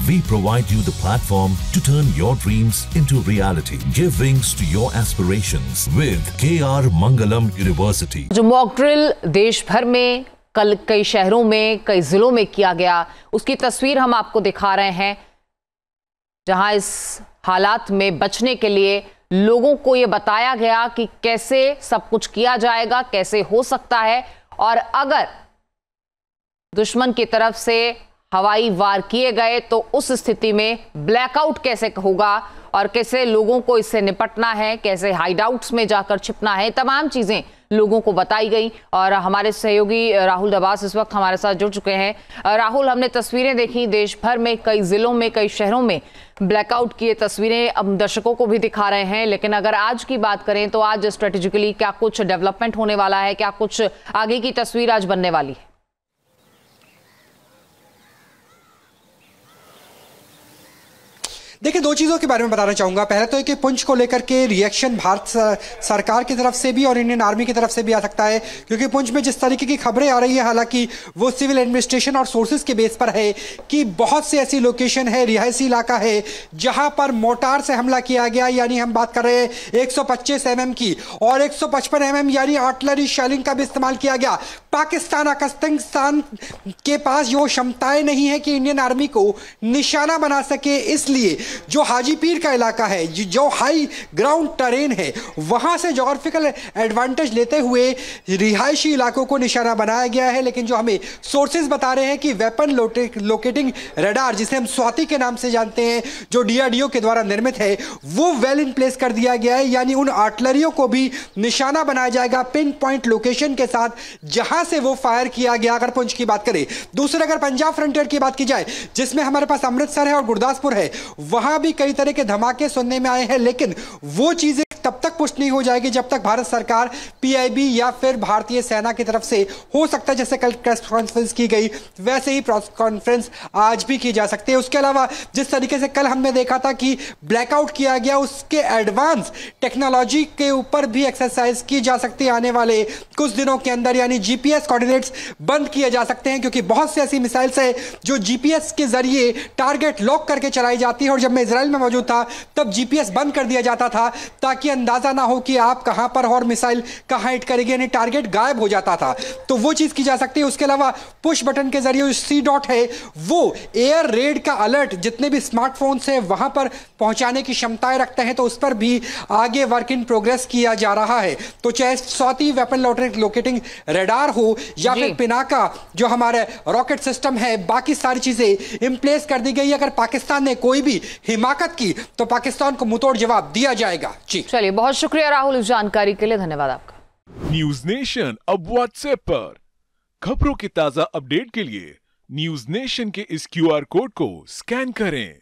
We provide you the platform to turn your dreams into reality. Give wings to your aspirations with KR Mangalam University. जो mock drill देश भर में कल कई शहरों में कई जिलों में किया गया, उसकी तस्वीर हम आपको दिखा रहे हैं, जहां इस हालात में बचने के लिए लोगों को ये बताया गया कि कैसे सब कुछ किया जाएगा, कैसे हो सकता है, और अगर दुश्मन की तरफ से हवाई वार किए गए तो उस स्थिति में ब्लैकआउट कैसे होगा और कैसे लोगों को इससे निपटना है, कैसे हाइडआउट्स में जाकर छिपना है, तमाम चीजें लोगों को बताई गई। और हमारे सहयोगी राहुल दबास इस वक्त हमारे साथ जुड़ चुके हैं। राहुल, हमने तस्वीरें देखी देश भर में कई जिलों में कई शहरों में ब्लैकआउट की तस्वीरें अब दर्शकों को भी दिखा रहे हैं, लेकिन अगर आज की बात करें तो आज स्ट्रेटेजिकली क्या कुछ डेवलपमेंट होने वाला है, क्या कुछ आगे की तस्वीर आज बनने वाली है? देखिए, दो चीज़ों के बारे में बताना चाहूँगा। पहले तो है कि पुंछ को लेकर के रिएक्शन भारत सरकार की तरफ से भी और इंडियन आर्मी की तरफ से भी आ सकता है, क्योंकि पुंछ में जिस तरीके की खबरें आ रही है, हालांकि वो सिविल एडमिनिस्ट्रेशन और सोर्सेज के बेस पर है कि बहुत सी ऐसी लोकेशन है, रिहायशी इलाका है, जहां पर मोर्टार से हमला किया गया। यानी हम बात कर रहे हैं 125 mm की और 155 mm यानी आर्टिलरी शेलिंग का भी इस्तेमाल किया गया। पाकिस्तान के पास वो क्षमताएं नहीं है कि इंडियन आर्मी को निशाना बना सके, इसलिए जो हाजीपीर का इलाका है, जो हाई ग्राउंड टेरेन है, वहां से ज्योग्राफिकल एडवांटेज लेते हुए रिहायशी इलाकों को निशाना बनाया गया है। लेकिन जो हमें सोर्सेज बता रहे हैं कि वेपन लोकेटिंग रडार, जिसे हम स्वाति के नाम से जानते हैं, जो डीआरडीओ के द्वारा निर्मित है, वो वेल इन प्लेस कर दिया गया है। यानी उन आर्टिलरियों को भी निशाना बनाया जाएगा पिन पॉइंट लोकेशन के साथ, जहां से वो फायर किया गया। अगर पुंछ की बात करें, दूसरे अगर पंजाब फ्रंटियर की बात की जाए, जिसमें हमारे पास अमृतसर है और गुरदासपुर है, वहां भी कई तरह के धमाके सुनने में आए हैं, लेकिन वो चीजें तब तक पुष्ट नहीं हो जाएगी जब तक भारत सरकार पीआईबी या फिर भारतीय सेना की तरफ से, हो सकता है जैसे कल प्रेस कॉन्फ्रेंस की गई वैसे ही प्रेस कॉन्फ्रेंस आज भी की जा सकती है। उसके अलावा जिस तरीके से कल हमने देखा था कि ब्लैकआउट किया गया, उसके एडवांस टेक्नोलॉजी के ऊपर भी एक्सरसाइज की जा सकती है आने वाले कुछ दिनों के अंदर। यानी जीपीएस कोऑर्डिनेट्स बंद किए जा सकते हैं, क्योंकि बहुत सी ऐसी मिसाइल्स है जो जीपीएस के जरिए टारगेट लॉक करके चलाई जाती है, और जब मैं इजराइल में मौजूद था तब जीपीएस बंद कर दिया जाता था ताकि अंदाजा ना हो कि आप कहां पर और मिसाइल कहां हिट करेगी, यानी टारगेट गायब हो जाता था। तो वो चीज की जा सकती है। उसके अलावा पुश बटन के जरिए सी डॉट है, वो एयर रेड का अलर्ट जितने भी स्मार्टफोन्स है वहां पर पहुंचाने की क्षमताएं रखते हैं, तो उस पर भी आगे वर्क इन प्रोग्रेस किया जा रहा है। तो चाहे स्वाति वेपन लोकेटिंग रडार हो या फिर पिनाका जो हमारे रॉकेट सिस्टम है, बाकी सारी चीजें इन प्लेस कर दी गई। अगर पाकिस्तान ने कोई भी हिमाकत की तो पाकिस्तान को मुंहतोड़ जवाब दिया जाएगा। जी चलिए, बहुत शुक्रिया राहुल इस जानकारी के लिए, धन्यवाद आपका। न्यूज नेशन अब व्हाट्सएप पर खबरों की ताजा अपडेट के लिए न्यूज नेशन के इस क्यूआर कोड को स्कैन करें।